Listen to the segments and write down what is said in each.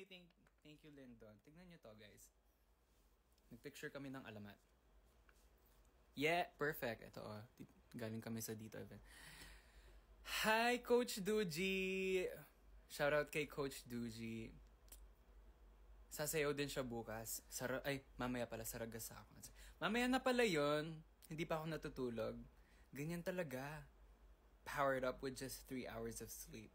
thank you, Lyndon. Tignan nyo to, guys. Nagpicture kami ng alamat. Yeah, perfect. Ito, oh. Galing kami sa dito event. Hi, Coach Duji! Shoutout kay Coach Duji. Sasayaw din siya bukas. Mamaya pala, Saragasa ako. Mamaya na pala yun. Hindi pa ako natutulog. Ganyan talaga. Powered up with just 3 hours of sleep.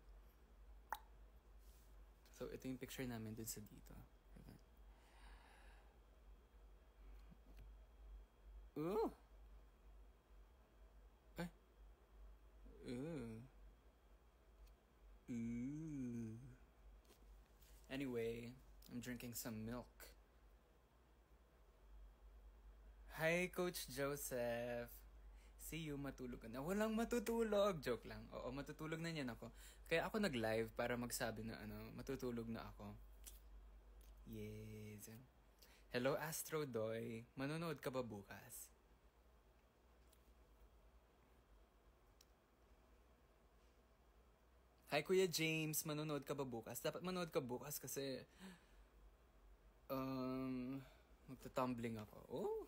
So, ito yung picture namin dun sa dito. Ooh! Ay! Ooh! Ooh! Anyway, I'm drinking some milk. Hi, Coach Joseph! See you, matulog ka na. Walang matutulog! Joke lang. Oo, matutulog na niyan ako. Kaya ako nag-live para magsabi na matutulog na ako. Yes. Hello, Astro Doy. Manonood ka ba bukas? Hi, Kuya James. Manonood ka ba bukas? Dapat manood ka bukas kasi magta-tumbling ako. Oh!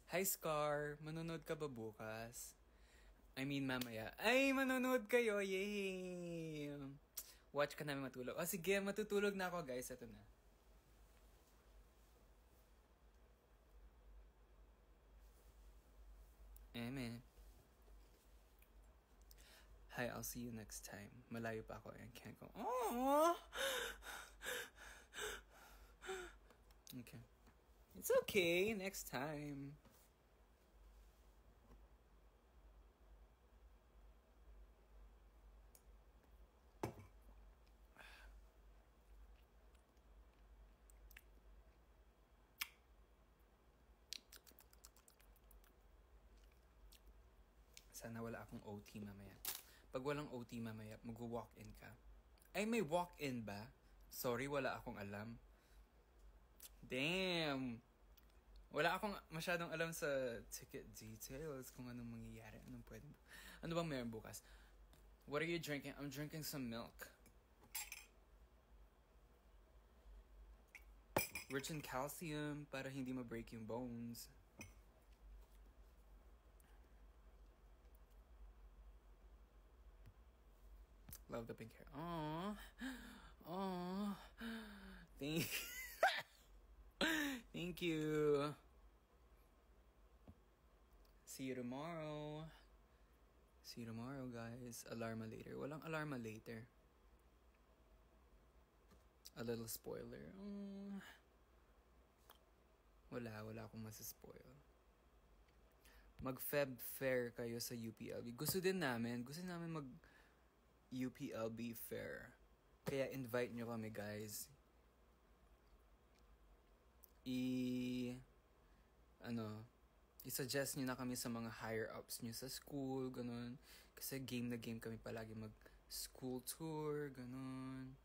Hi, Scar! Manonood ka ba bukas? I mean, mamaya. Ay, manonood kayo! Yay! Watch ka namin matulog. Oh, sige, matutulog na ako, guys. Ito na. Amen. Hi, I'll see you next time. Malayo pa ako. I can't go. Oh! Okay. It's okay. Next time. Sana wala akong OT mamaya. Pag walang OT mamaya, mag-walk-in ka. Ay, may walk-in ba? Sorry, wala akong alam. Damn! Wala akong masyadong alam sa ticket details kung anong mangyayari. Ano bang meron bukas? What are you drinking? I'm drinking some milk. Rich in calcium para hindi ma-break yung bones. Love the pink hair. Aww. Aww. Thank you. See you tomorrow. See you tomorrow, guys. Alarma later. Walang alarma later. A little spoiler. Wala akong masaspoil. Mag-Feb Fair kayo sa UPLB. Gusto namin mag UPLB Fair. Kaya invite nyo kami, guys. I-suggest nyo na kami sa mga higher-ups nyo sa school, ganun. Kasi game na game kami palagi mag-school tour, ganun.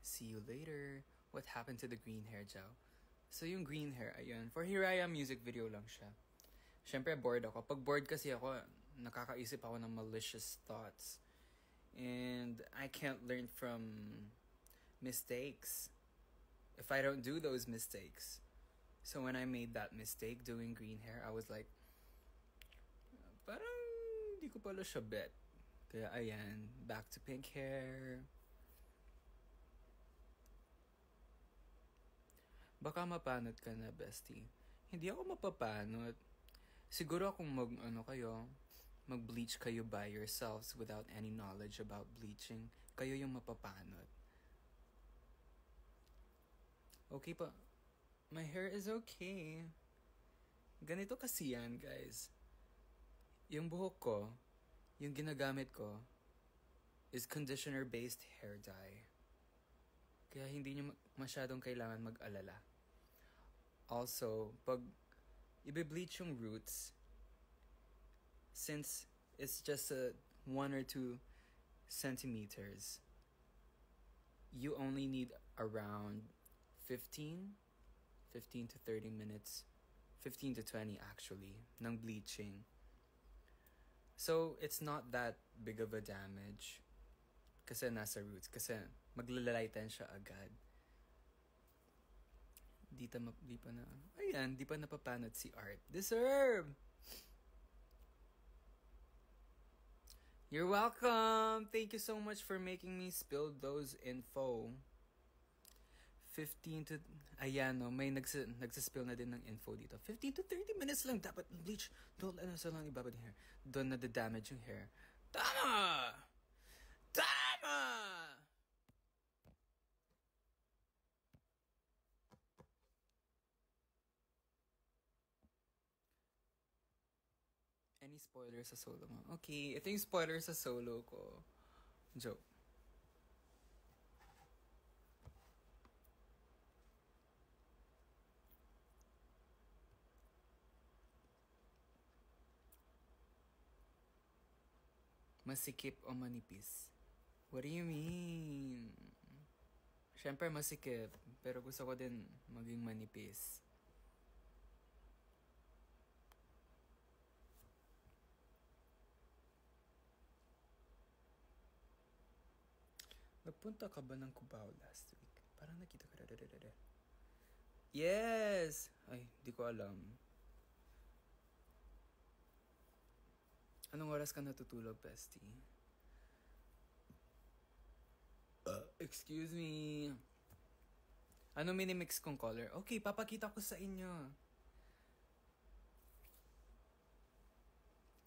See you later. What happened to the green hair, Jao? So yung green hair, ayun. For Hiraya, music video lang siya. Siyempre, bored ako. Pag bored kasi ako, nakakaisip ako ng malicious thoughts. And I can't learn from mistakes if I don't do those mistakes. So when I made that mistake doing green hair, I was like, parang di ko pala siya bet. Kaya ayan, back to pink hair. Baka mapanot ka na, bestie. Hindi ako mapapanot. Siguro kung mag-bleach kayo by yourselves without any knowledge about bleaching, kayo yung mapapanot. Okay pa. My hair is okay. Ganito kasi yan, guys. Yung buhok ko, yung ginagamit ko, is conditioner-based hair dye. Kaya hindi nyo masyadong kailangan mag-alala. Also, pag i-bleach yung roots, since it's just 1 or 2 centimeters, you only need around 15 15 to 30 minutes. 15 to 20 actually, ng bleaching. So, it's not that big of a damage. Kasi nasa roots. Kasi maglalalighten siya agad. Di pa na... Ayan, di pa napapanat si Art. Deserve! You're welcome! Thank you so much for making me spill those info. 15 to... Ayan, no, may nagsaspill na din ng info dito. 15 to 30 minutes lang dapat bleach. Don't ano sa lang ibabad yung hair. Doon na damage yung hair. Tama! Tama! Any spoiler sa solo mo? Okay, ito yung spoiler sa solo ko. Joke. Masikip o manipis? What do you mean? Siyempre masikip, pero gusto ko din maging manipis. Nagpunta ka ba ng Cubao last week? Parang nakita ka. Yes! Ay, di ko alam. Anong oras ka natutulog, bestie? Excuse me. Ano minimix kong color? Okay, papakita ko sa inyo.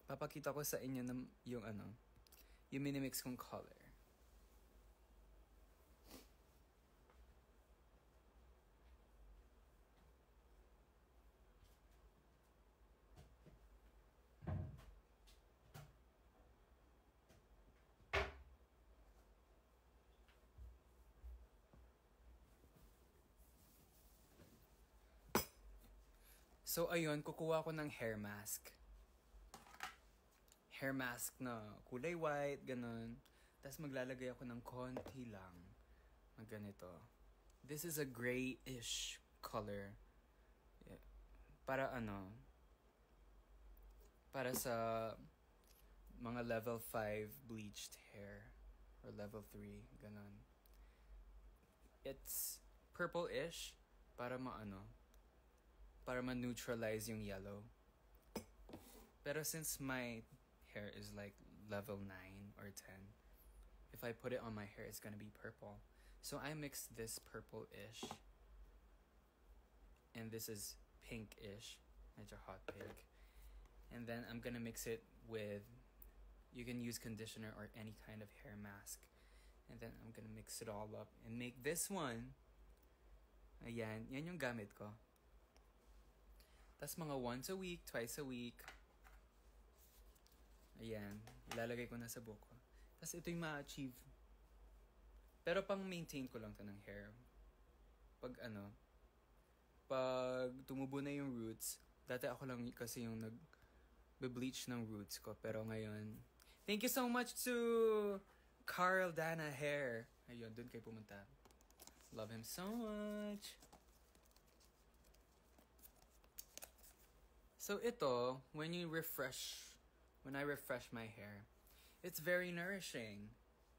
Papakita ko sa inyo yung yung minimix kong color. So, ayun, kukuha ko ng hair mask. Hair mask na kulay white, ganun. Tapos maglalagay ako ng konti lang. Ganito. This is a grayish color. Yeah. Para para sa mga level 5 bleached hair. Or level 3, ganun. It's purple-ish para para ma-neutralize yung yellow. Pero since my hair is like level 9 or 10, if I put it on my hair, it's gonna be purple. So I mixed this purple-ish. And this is pink-ish. Medyo hot pink. And then I'm gonna mix it with... You can use conditioner or any kind of hair mask. And then I'm gonna mix it all up and make this one. Ayan. Yan yung gamit ko. Tas mga once a week, twice a week. Ayan. Ilalagay ko na sa buhok ko. Tas ito yung ma-achieve. Pero pang maintain ko lang to ng hair. Pag pag tumubo na yung roots, dati ako lang kasi yung nag-bleach ng roots ko. Pero ngayon, thank you so much to Carl Dana Hair. Ayun, dun kayo pumunta. Love him so much. So ito, when I refresh my hair, it's very nourishing.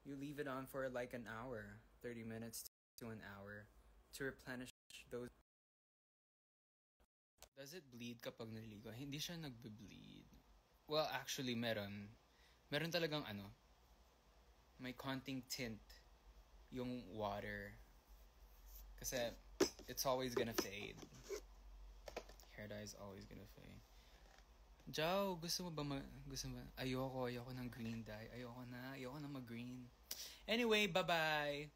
You leave it on for like an hour, 30 minutes to an hour to replenish those. Does it bleed kapag naliligo? Hindi siya nagbe-bleed. Well, actually, meron. Meron talagang may konting tint yung water. Kasi it's always gonna fade. Hair dye is always gonna fade. Jow, gusto mo ba ayoko ng green dye. Ayoko na mag-green. Anyway, bye-bye!